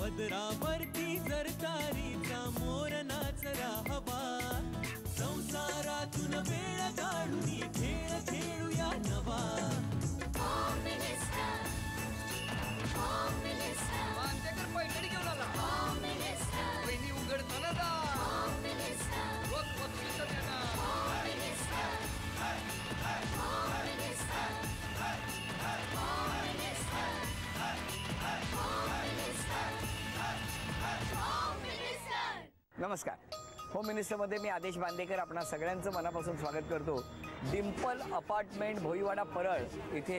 पदरावरती जर तारीचा मोर नाचरा हवा, संसारातून वेळ काढून खेळ खेळूया नवा. बांदेकर पैठणी घेऊन आला. वहिनी उघडताना दा. रोज पत्रिका देणार. नमस्कार. होम मिनिस्टरमध्ये मी आदेश बांदेकर आपणा सगळ्यांचं मनापासून स्वागत करतो. डिम्पल अपार्टमेंट भोईवाडा परळ इथे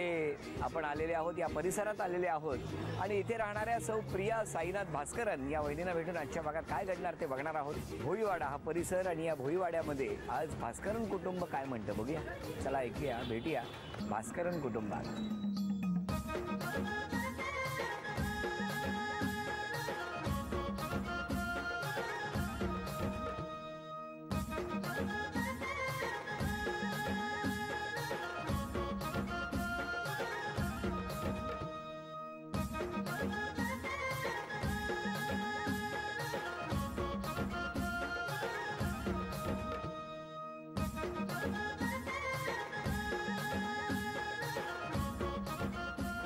आपण आलेले आहोत, या परिसरात आलेले आहोत आणि इथे राहणाऱ्या सौ प्रिया साईनाथ भास्करन या वहिनींना भेटून आजच्या भागात काय घडणार ते बघणार आहोत. भोईवाडा हा परिसर आणि या भोईवाड्यामध्ये आज भास्करन कुटुंब काय म्हणतं बघूया. चला ऐकूया, भेटूया भास्करन कुटुंबात.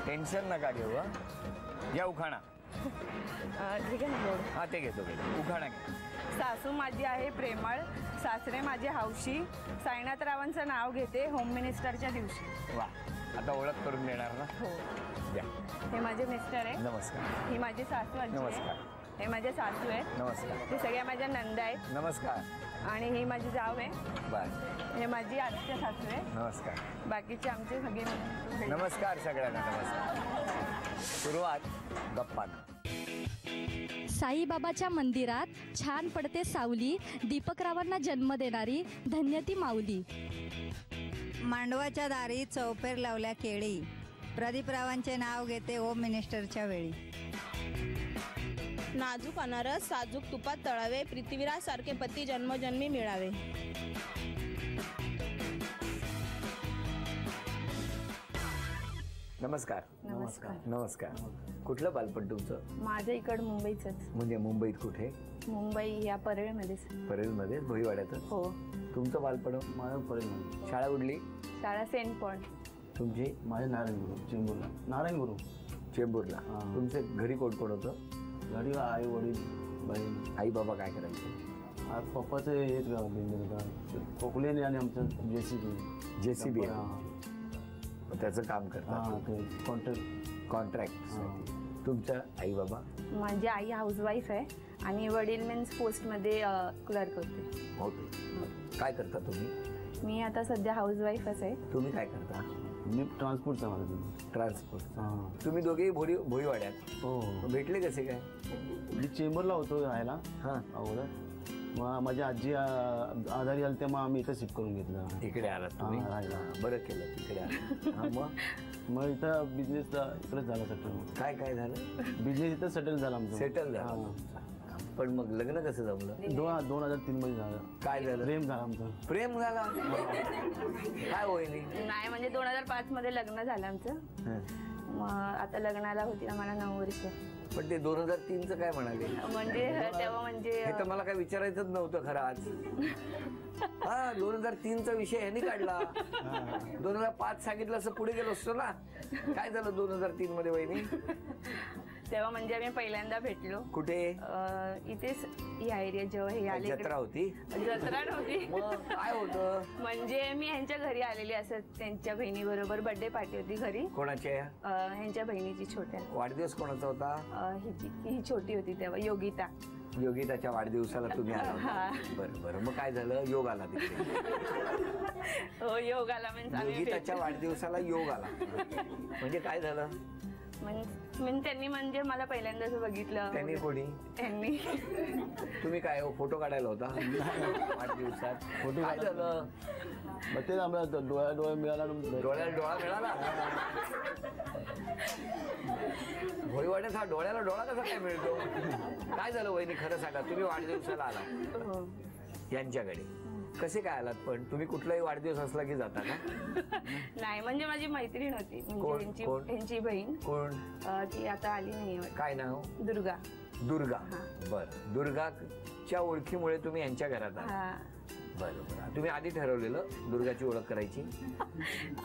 टेन्शन नका घेऊ. या उखाणा. ठीक आहे ना. हा ते घेतो. उखाणा घे. सासू माझी आहे प्रेमळ, सासरे माझे हौशी, साईनाथरावांचं नाव घेते होम मिनिस्टरच्या दिवशी. वा, आता ओळख करून देणार ना. हो द्या. हे माझे मिस्टर आहे. नमस्कार. ही माझी सासू आजी आहे. नमस्कार. हे माझे सासू आहेत. नमस्कार. हे सगळ्या माझ्या नंदा आहेत. नमस्कार. आणि ही माझी जाव आहे. बर. हे माझी आजच्या सासू आहे. नमस्कार. बाकीचे आमचे सगळे नमस्कार सगळ्यांना. नमस्कार. सुरुवात गप्पानं. साईबाबाच्या मंदिरात छान पडते सावली, दीपकरावांना जन्म देणारी धन्य ती माऊली. मांडवाच्या दारी चौपेर लावल्या केळी, प्रदीपरावांचे नाव घेते होम मिनिस्टरच्या वेळी. नाजूक अनारस साजूक तुपात तळावे, पृथ्वीराजसारखे पती जन्मजन्मी मिळावे. नमस्कार. नमस्कार. नमस्कार. कुठलं बालपण तुमचं? माझ्या इकडं मुंबईचंच. म्हणजे मुंबईत कुठे? मुंबई या परळमध्येच. परेलमध्ये भोईवाड्यातच? हो. तुमचं बालपण? माझं परेलमध्ये. शाळा उडली? शाळा सेंट पॉल. तुमची? माझे नारायणगुरू चेंबूरला. नारायणगुरू चेंबूरला. तुमचे घरी कोण कोण होतं? घरी आई वडील बहीण. आई बाबा काय करायचे? पप्पाचं हेच गाव बिंदू कोकलेने आणि आमचं JCB. JCB. त्याचं काम करतात. कॉन्ट्रॅक्ट. तुमच्या आई बाबा? माझी आई हाऊसवाईफ आहे आणि वडील मीन्स पोस्टमध्ये क्लर्क होते. ओके. काय करता तुम्ही? मी आता सध्या हाऊसवाईफच आहे. तुम्ही काय करता? मी ट्रान्सपोर्टचा माझा. ट्रान्सपोर्ट. हां. तुम्ही दोघेही भोईवाड्यात? हो. भेटले कसे काय? मी चेंबूरला होतो राहायला. हां. अगोदर मग माझी आजी आजारी झाली तेव्हा आम्ही इथं शिफ्ट करून घेतलं. इकडे आलात तुम्ही? बरं केलं तिकडे आला. मग इथं बिझनेस इकडेच झाला सेटल. काय काय झालं? बिझनेस इथं सेटल झाला आमचं. सेटल झालं. पण मग लग्न कसं जमलं? 2003 मध्ये झालं. काय झालं? प्रेम झालं आमचं. प्रेम झाला? काय होईल? नाही म्हणजे 2005 मध्ये लग्न झालं आमचं. मग आता लग्नाला होती आम्हाला 9 वर्ष. पण ते 2003चं काय म्हणाले? म्हणजे तेव्हा म्हणजे हे तर मला काय विचारायचंच नव्हतं खरं आज. हा 2003चा विषय ह्यांनी काढला. 2005 सांगितलं असं पुढे गेलो असतो ना. काय झालं 2003 मध्ये वहिनी? तेव्हा म्हणजे आम्ही पहिल्यांदा भेटलो. कुठे? इथेच या एरिया जेव्हा हे आले. जत्रा होती? जत्रा नव्हती. काय होतं? म्हणजे मी ह्यांच्या घरी आलेली असं त्यांच्या बहिणी बरोबर बर्थडे पार्टी होती घरी. कोणाच्या? ह्यांच्या बहिणीची छोट्या. वाढदिवस कोणाचा होता? ही छोटी होती तेव्हा योगिता. योगिताच्या वाढदिवसाला तुम्ही आला? बरं बरं. मग काय झालं? योग आला तिथे? हो योग आला. योगिताच्या वाढदिवसाला योग आला म्हणजे काय झालं? त्यांनी म्हणजे मला पहिल्यांदाच बघितलं. त्यांनी? कोणी? त्यांनी. तुम्ही काय फोटो काढायला होता वाढदिवसात? फोटो काय झालं? मग ते आम्हाला डोळ्या मिळाला. डोळ्याला डोळा मिळाला? भोईवाड्यात हा डोळ्याला डोळा कसा काय मिळतो? काय झालं वहिनी खरं सांगा. तुम्ही वाढदिवसाला आला यांच्याकडे, कसे काय आलात? पण तुम्ही कुठलाही वाढदिवस असला की जाता का? नाही म्हणजे माझी मैत्रीण होती. म्हणजे यांची बहीण. कोण? ती आता आली नाही. काय नाव? दुर्गा. दुर्गा. बरं, दुर्गाच्या ओळखीमुळे तुम्ही यांच्या घरात आला. हा. बरोबर. तुम्ही आधी ठरवलेलं दुर्गाची ओळख करायची?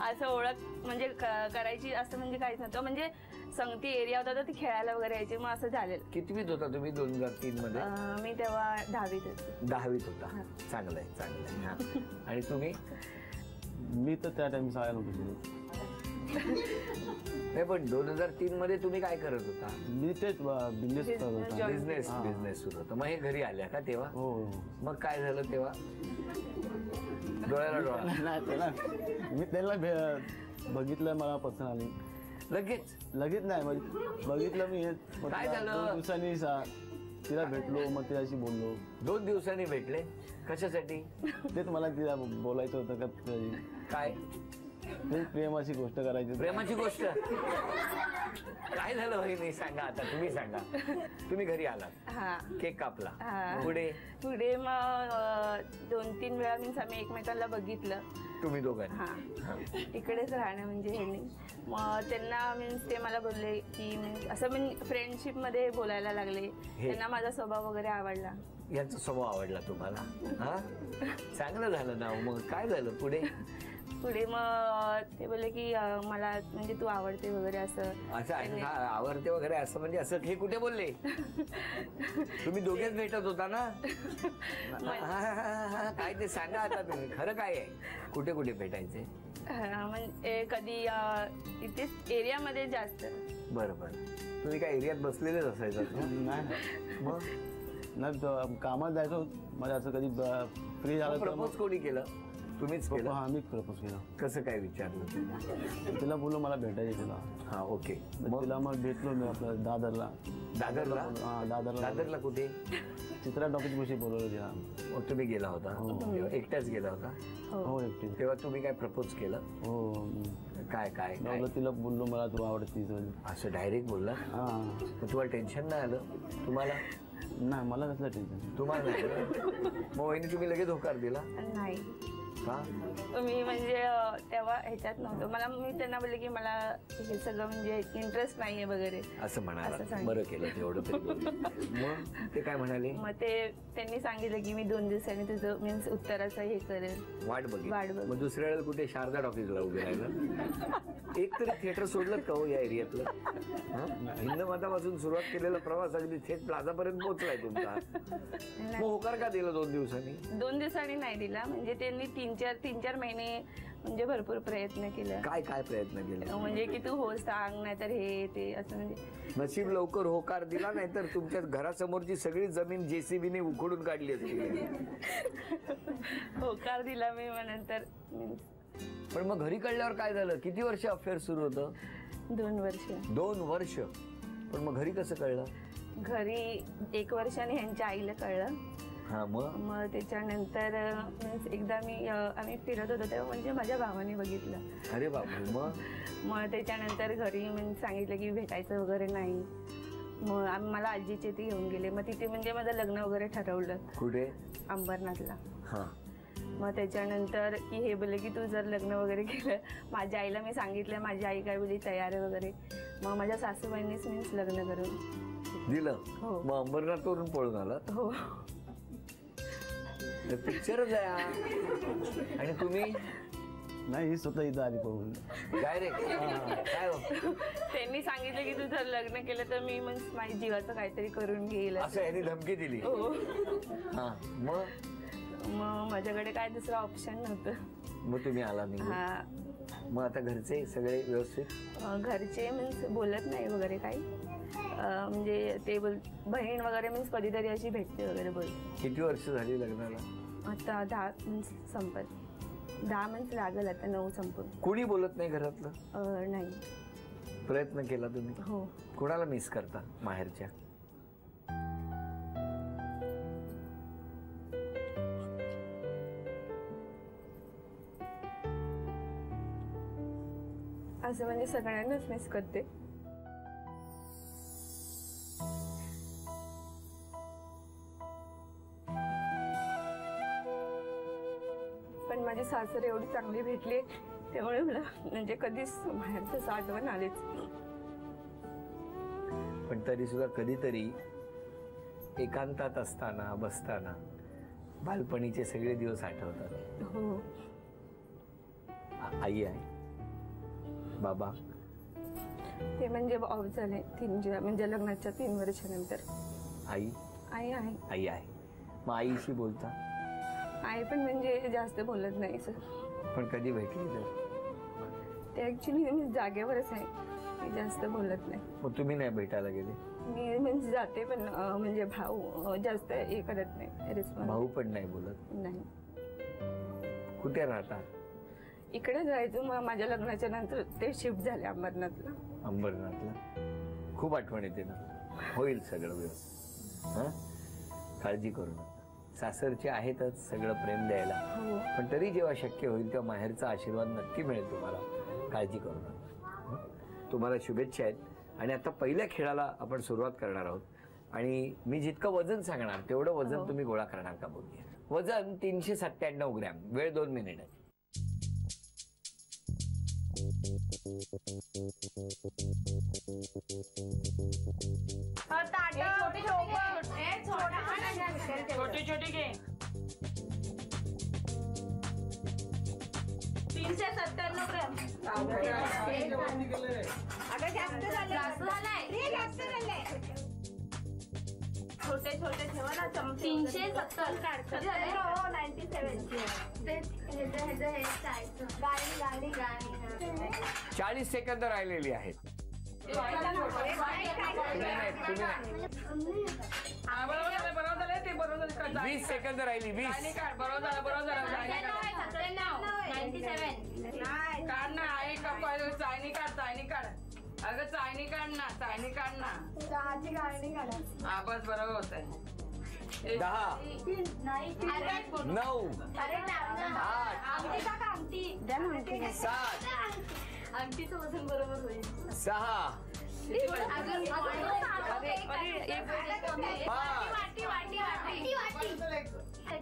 असं ओळख म्हणजे करायची असं म्हणजे काहीच नव्हतं. म्हणजे संगती एरिया होता तर ती खेळायला वगैरे यायची, मग असं झालेलं. कितवीत होता तुम्ही 2003 मध्ये? मी तेव्हा 10वीत होते. 10वीत होता. चांगलं आहे, चांगलं आहे. हा. आणि तुम्ही? मी तर त्या टाइम शाळेला होतो. नाही, पण 2003 मध्ये तुम्ही काय करत होता? मी तेच बिझनेस करत होता. बिझनेस सुरू होता. मग हे घरी आल्या का तेव्हा? हो. मग काय झालं तेव्हा? डोळ्याला डोळा? नाही त्याला मी त्यांना बघितलं, मला पसंत आली. लगेच नाही म्हणजे बघितलं मी. काय झालं? 2 दिवसांनी तिला भेटलो, मग तिच्याशी बोललो. 2 दिवसांनी भेटले? कशासाठी? तेच मला तिला बोलायचं होतं का. काय? प्रेमाची गोष्ट करायची. प्रेमाची गोष्ट? काय झालं वहिनी सांगा, आता तुम्ही सांगा. तुम्ही घरी आलात, हा. केक कापला, हा. पुढे मग 2-3 वेळा मीन्स आम्ही एकमेकांना बघितलं. तुम्ही दोघांनी? हा. इकडेच राहणं म्हणजे ह्यांनी. मग त्यांना मीन्स ते मला बोलले की असं म्हणजे फ्रेंडशिप मध्ये बोलायला लागले. त्यांना माझा स्वभाव वगैरे आवडला. यांचा स्वभाव आवडला तुम्हाला? हा, चांगलं झालं ना. मग काय झालं पुढे? मग ते बोलले की मला म्हणजे तू आवडते वगैरे असं आवडते वगैरे असं म्हणजे असं हे कुठे बोलले? तुम्ही दोघेच भेटत होता ना? काय ते सांगा आता तुम्ही, खरं काय आहे? कुठे कुठे भेटायचे? म्हणजे कधी इथेच एरियामध्ये जास्त. बरोबर. तुम्ही काय एरियात बसलेलेच असायचं? नाही मग कामात जायचो. म्हणजे असं कधी फ्री झालं. प्रपोज कोणी केलं? तुम्हीच केलं? हा, मीच प्रपोज केला. कसं काय विचारलं? तिला बोललो मला भेटायचं तिला. हा, ओके. तिला मग भेटलो मी आपल्या दादरला. हा, दादरला कुठे? चित्रा टॉकीज विषयी बोलवलं तिला. तुम्ही गेला होता? एकट्याच गेला होता? हो, एकटी. तेव्हा तुम्ही काय प्रपोज केलं? हो. काय काय तिला बोललो मला तू आवडतीस. असं डायरेक्ट बोलला? हा. तुम्हाला टेन्शन नाही आलं? तुम्हाला? नाही, मला कसलं टेन्शन. तुम्हाला नाही? मग वहिनी तुम्ही लगेच होकार दिला? नाही. का? मी म्हणजे तेव्हा ह्याच्यात नव्हतं. मी त्यांना बोलले की मला हे सगळं म्हणजे इंटरेस्ट नाहीये वगैरे असं म्हणाला. बरं केलं तेवढं तरी. मग ते काय म्हणाले? मग त्यांनी सांगितलं की मी 2 दिवसांनी तुझं मीन्स उत्तराचं हे करेल. वाट बघ. मग दुसऱ्या वेळेला कुठे शारदा टॉकीजला उभे राहिलं? एक तरी थिएटर सोडलं का हो या एरियातलं? हिंदमातापासून सुरुवात केलेला प्रवास अगदी थेट प्लाझापर्यंत पोहोचलाय तुमचा. मग होकार का दिला 2 दिवसांनी? 2 दिवसांनी नाही दिला. म्हणजे त्यांनी 3-4 महिने म्हणजे भरपूर प्रयत्न केले. काय प्रयत्न केले? म्हणजे की तू हो सांग, नाहीतर हे ते असं. म्हणजे नशीब लवकर होकार दिला, नाहीतर तुमच्या घरासमोरची सगळी जमीन JCBने उखडून काढली असती. होकार दिला मी. मग नंतर पण मग घरी कळल्यावर काय झालं? किती वर्ष अफेअर सुरू होतं? 2 वर्ष. 2 वर्ष. पण मग घरी कसं कळलं? घरी 1 वर्षाने ह्यांच्या आईला कळलं. हा. मग त्याच्यानंतर एकदा आम्ही फिरत होतो तेव्हा म्हणजे माझ्या भावाने बघितलं. अरे बापरे. मग त्याच्यानंतर घरी सांगितलं की भेटायचं वगैरे नाही. मग मला आजीचे ते घेऊन गेले. मग तिथे म्हणजे माझं लग्न वगैरे ठरवलं. कुठे? अंबरनाथला. हा. मग त्याच्यानंतर की हे बोलले की तू जर लग्न वगैरे केलं, माझ्या आईला मी सांगितलं. माझी आई काय बोलली तयार वगैरे. मग माझ्या सासूबाईंनीच मीन्स लग्न करून दिलं. हो. मग अंबरनाथवरून पळून आला? हो. पिक्चरच आहे. आणि तुम्ही? नाही, ही स्वतः इथं आली पळून. काय रे? काय त्यांनी सांगितलं की तू जर लग्न केलं तर मी माझ्या जीवाचं काहीतरी करून घेईल असं यांनी धमकी दिली? हो. हा. मग माझ्याकडे काय दुसरं ऑप्शन नव्हतं. मग तुम्ही आला नाही? हा. मग आता घरचे सगळे व्यवस्थित? घरचे मीन्स बोलत नाही वगैरे काही. म्हणजे ते बहीण वगैरे मीन्स कधीतरी अशी भेटते वगैरे बोलते. किती वर्ष झाली लग्नाला? आता 10 मीन्स संपत. 10 मीन्स लागल आता 9 संपून. कोणी बोलत नाही घरातलं? नाही. प्रयत्न केला तुम्ही? हो. कोणाला मिस करता माहेरच्या? असं म्हणजे सगळ्यांनाच मिस करते. पण माझी सासरे एवढी चांगली भेटली त्यामुळे मला म्हणजे कधीच बाहेरचं आठवण आलीच. पण तरी सुद्धा कधीतरी एकांतात असताना बसताना बालपणीचे सगळे दिवस आठवतात. हो. आई आहे, बाबा ते म्हणजे ऑफ झाले म्हणजे लग्नाच्या 3 वर्षानंतर. आई आई आहे. आई आहे. मग आईशी बोलता? आई पण म्हणजे जास्त बोलत नाही सर. पण कधी भेटली तर? ते ऍक्च्युली मी जागेवरच आहे, मी जास्त बोलत नाही. मग तुम्ही नाही भेटायला गेले? मी म्हणजे जाते पण म्हणजे भाऊ जास्त हे करत नाही, रिस्पॉन्स. भाऊ पण नाही बोलत? नाही. कुठे राहता? इकडे जायचं, मग माझ्या लग्नाच्या नंतर ते शिफ्ट झाले अंबरनाथला. अंबरनाथला? खूप आठवण येते ना? होईल सगळं व्यवस्थित. हां, काळजी करू नका. सासरचे आहेतच सगळं प्रेम द्यायला, पण तरी जेव्हा शक्य होईल तेव्हा माहेरचा आशीर्वाद नक्की मिळेल तुम्हाला. काळजी करू नका. तुम्हाला शुभेच्छा आहेत. आणि आता पहिल्या खेळाला आपण सुरुवात करणार आहोत. आणि मी जितकं वजन सांगणार तेवढं वजन तुम्ही गोळा करणार का बघूया. वजन 397 ग्रॅम. वेळ 2 मिनिट आहे. छोटी छोटी घे. 397 ग्रॅम. छोटे छोटे ठेवा ना. 370. 40 सेकंद राहिलेली आहेत. बरोबर झालं ते, बरोबर झालं. 20 सेकंद राहिली. 20. बरोबर झालं. काढ ना. आहे का? चायनी काढ. अगं चायनी काढ ना. हा बस बरोबर होत आहे. 10 9 8 7 आमटीचं वजन बरोबर होईल. 6 5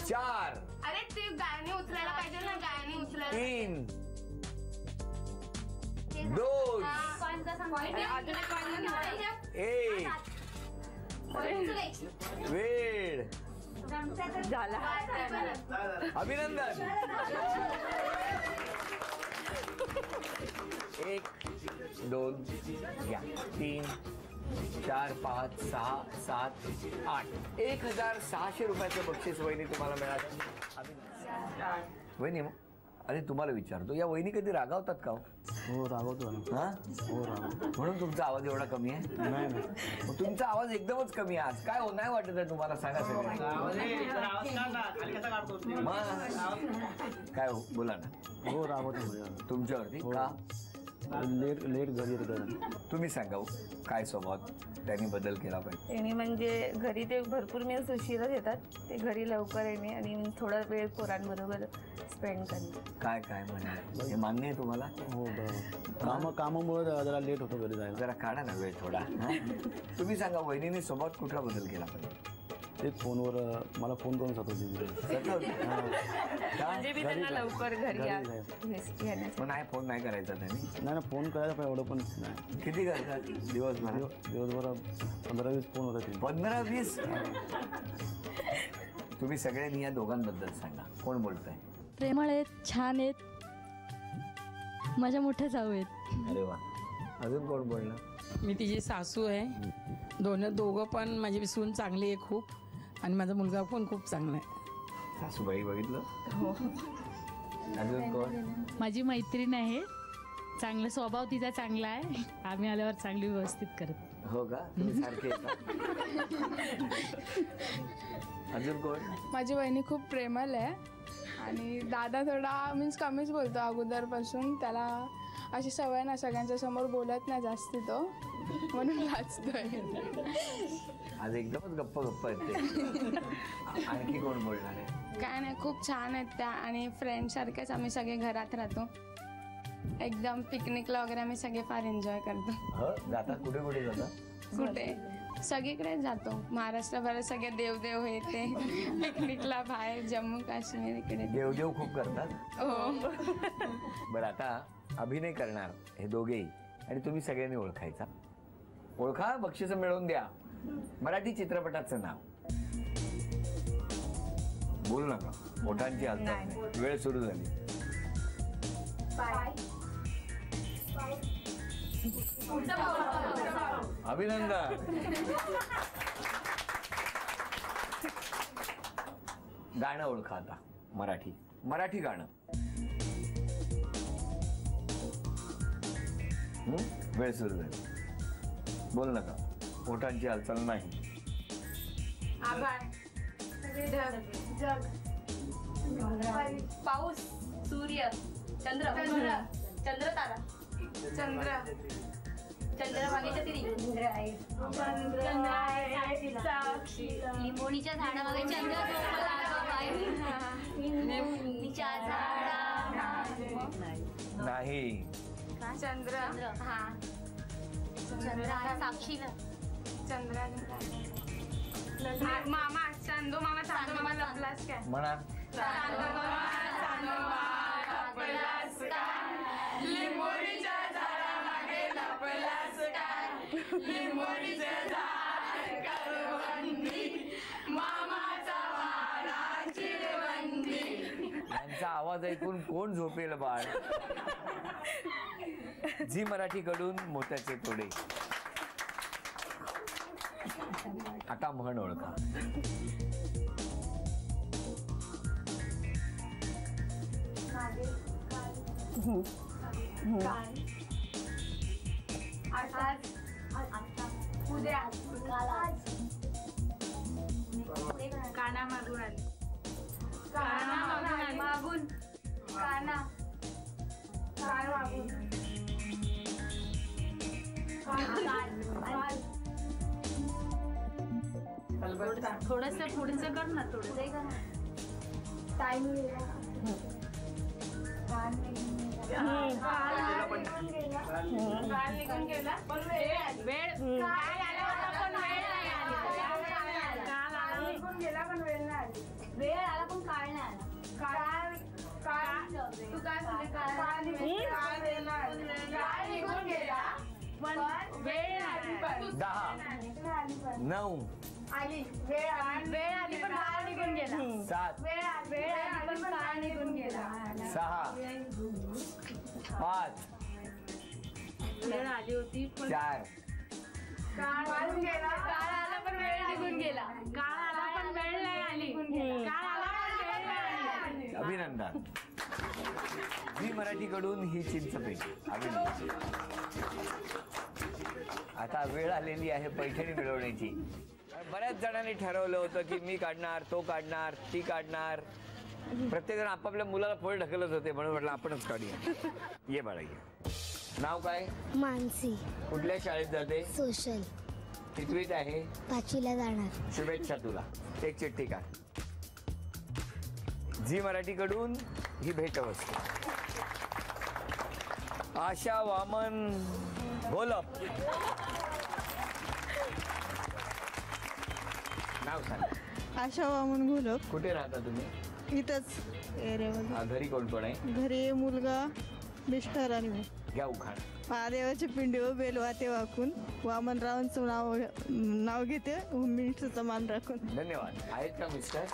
4 अरे ते गाणी उचलायला पाहिजे ना. गाणी उचलायला. 3 2 1 वेळ झाला. अभिनंदन. 1 2 घ्या. 3 4 5 6 7 8 1600 रुपयाचं बक्षीस वहिनी तुम्हाला मिळालं. वहिनी, अरे तुम्हाला विचारतो, या वहिनी कधी रागावतात का? हो रागवतो ना. हा, हो रागवतो. म्हणून तुमचा आवाज एवढा कमी आहे? नाही मग तुमचा आवाज एकदमच कमी आहे आज. काय हो, नाही वाटत आहे तुम्हाला? सांगा सगळं. काय हो, बोला ना. हो रागवतो तुमच्यावरती का? लेट घरी येतं. तुम्ही सांगा हो, काय स्वभाव त्यांनी बदल केला पाहिजे? त्यांनी म्हणजे घरी ते भरपूर मेल्स उशिरा येतात, ते घरी लवकर येणे आणि थोडा वेळ पोरांबरोबर स्पेंड करणे. काय म्हणाल, हे मान्य आहे तुम्हाला? हो बरोबर. कामामुळे जरा लेट होतो घरी जायला. जरा काढा ना वेळ थोडा. तुम्ही सांगा, वहिनीने स्वभावात कुठला बदल केला पाहिजे? तेच फोनवर मला फोन करून सतत. म्हणजे मी त्यांना लवकर घरी पण नाही, फोन नाही करायचा त्यांनी. नाही ना, फोन करायला पण एवढं पण नाही. किती करतात दिवसभर 15-20 फोन होतात. 15-20? तुम्ही सगळ्यांनी या दोघांबद्दल सांगा, कोण बोलतंय? प्रेमळ आहेत, छान आहेत, माझ्या मोठ्या जाऊ आहेत. अरे वा. अजून कोण बोलणार? मी तिची सासू आहे. दोघं पण माझी सून चांगली आहे खूप, आणि माझा मुलगा पण खूप चांगला आहे. सासूबाई बघितलं? अजून कोण? माझी मैत्रीण आहे, चांगला स्वभाव तिचा चांगला आहे. आम्ही आल्यावर चांगली व्यवस्थित करत. हो का? तुम्ही सारखे अजून कोण? माझी वहिनी खूप प्रेमळ आहे आणि दादा थोडा मीन्स कमीच बोलतो अगोदरपासून. त्याला अशी सवय ना, सगळ्यांच्या समोर बोलत नाही जास्ती तो, म्हणून लाजतोय. आज एकदमच गप्प आहेत ते. आणखी कोण बोलणार आहे? काय नाही, खूप छान आहेत त्या आणि फ्रेंड सारखेच आम्ही सगळे घरात राहतो. एकदम पिकनिकला वगैरे आम्ही सगळे फार एन्जॉय करतो. जाता? कुठे कुठे जाता? कुठे सगळीकडेच जातो. महाराष्ट्रभरात सगळे देवदेव हे ते पिकनिकला बाहेर जम्मू काश्मीर इकडे. देवदेव खूप करतात? हो. बरं, आता अभिनय करणार हे दोघेही, आणि तुम्ही सगळ्यांनी ओळखायचा. ओळखा, बक्षीस मिळवून द्या. मराठी चित्रपटाचं नाव. बोलू नका, ओठांची हालचाल नाही. वेळ सुरू झाली. अभिनंदन. गाणं ओळखा आता. मराठी गाणं. वेळ सुरू झाली. बोल नका, ओठांची हालचाल नाही. आभाळ, जग, पाऊस, सूर्य, चंद्र, चंद्रतारा, चंद्र, चंद्रभागेच्या तिरी, साक्षी, लिंबोणीच्या झाडामागे चंद्र लिंबोणीच्या झाडा नाही. चंद्र, हा चंद्र आहे साक्षीला. चंद्र, मामा, चांदो मामा, चांदो मामा लपलास काय? म्हणा. लिंबोणीच्या झाडामागे लपलास काय? लिंबोणीचे झाड करवंदी, मामाचा वाडा चिरवंदी. यांचा आवाज ऐकून कोण झोपेल बाळ. झी मराठीकडून मोत्याचे तोडे. आता म्हण ओळखा. उद्या, काना मागून आली, काना मागून, काना, कान मागून, थोडस पुढचं कर ना, थोडं टाइम निघून गेला पण वेळ निघून गेला पण वेळ नाही आली. वेळ आला पण काळ नाही आला. तू काय म्हणते? काळ निघून गेला पण वेळ नाही. 10, 9, आली वेळ आली पण काळ निघून गेला. 7, वेळ आली पण काळ निघून गेला. 6, 5, वेळ आली होती पण 4, काळ निघून गेला. काळ आला पण वेळ निघून गेला. काळ आला पण वेळ नाही आली. काळ आला पण वेळ नाही आली. अभिनंदन. झी मराठीकडून ही चिंचपेटी. अभिनंदन. आता वेळ आलेली आहे पैठणी मिळवण्याची. बऱ्याच जणांनी ठरवलं होतं की मी काढणार, तो काढणार, ती काढणार. प्रत्येक जण आपापल्या मुलाला पुढे ढकलत होते, म्हणून म्हटलं आपणच काढूया. ये बाळा ये. नाव काय? मानसी. कुठल्या शाळेत जाते? सोशल. कितवीत आहे? 5वीला जाणार. शुभेच्छा तुला. एक चिठ्ठी का. झी मराठीकडून ही भेटवस्तू. आशा वामन घोलप. नाव सांग. आशा वामन घोलप. कुठे राहता तुम्ही? इथंच एरियामध्ये. घरी कोण कोण आहे? घरी मुलगा, मिस्टर आणि मी. घ्या उखाण. महादेवाच्या पिंडीवर बेल वाते वाकून वामनरावांचं नाव घेते, मिनिटचा मान राखून. धन्यवाद. आहेत का मिस्टर?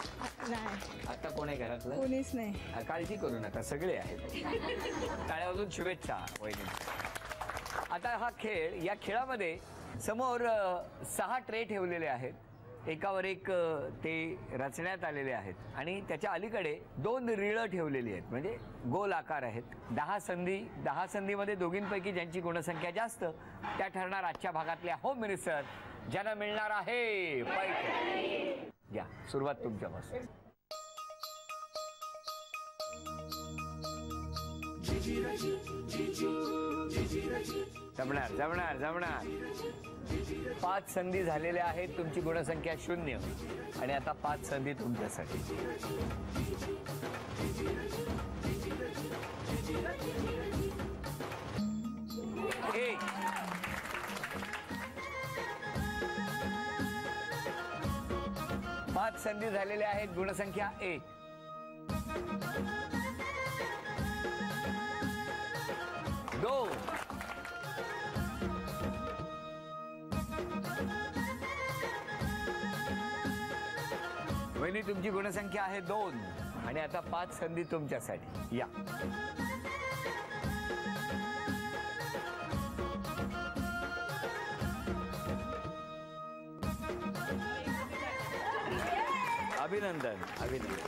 नाही, आता कोण आहे घरातलं? कोणीच नाही. काळजी करू नका, सगळे आहेत. टाळ्यावाजून शुभेच्छा वहिनी. आता हा खेळ, या खेळामध्ये समोर 6 ट्रे ठेवलेले आहेत. एकावर एक ते रचण्यात आलेले आहेत आणि त्याच्या अलीकडे 2 रिळं ठेवलेली आहेत, म्हणजे गोल आकार आहेत. 10 संधी. 10 संधीमध्ये दोघींपैकी ज्यांची गुणसंख्या जास्त त्या ठरणार आजच्या भागातल्या होम मिनिस्टर, ज्यांना मिळणार आहे पैसे. या सुरुवात तुमच्यापासून. जमणार जमणार जमणार. 5 संधी झालेल्या आहेत. तुमची गुणसंख्या 0 आणि आता 5 संधी तुमच्यासाठी. एक. 5 संधी झालेल्या आहेत. गुणसंख्या 1. 2. वहिनी तुमची गुणसंख्या आहे 2 आणि आता 5 संधी तुमच्यासाठी. या अभिनंदन अभिनंदन.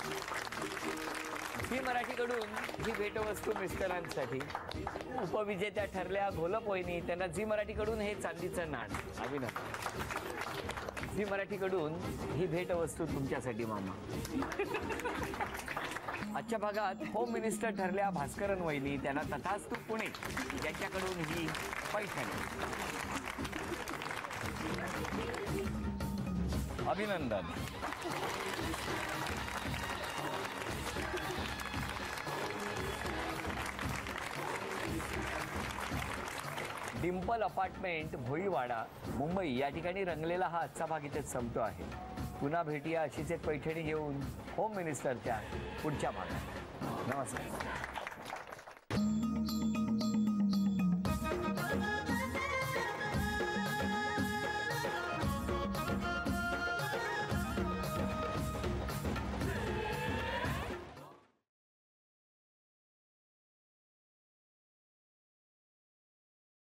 झी मराठीकडून ही भेटवस्तू मिस्टरांसाठी. उपविजेत्या ठरल्या घोलप वहिनी, त्यांना झी मराठीकडून हे चांदीचं नाण. अभिनंदन. झी मराठीकडून ही भेटवस्तू तुमच्यासाठी मामा. आजच्या भागात होम मिनिस्टर ठरल्या भास्करन वहिनी, त्यांना तथास्तु पुणे यांच्याकडून ही पैठणी. अभिनंदन. डिंपल अपार्टमेंट भोईवाडा मुंबई या ठिकाणी रंगलेला हा आजचा भाग इथेच संपतो आहे. पुन्हा भेटूया अशीच एक पैठणी घेऊन होम मिनिस्टरच्या पुढच्या भागात. नमस्कार.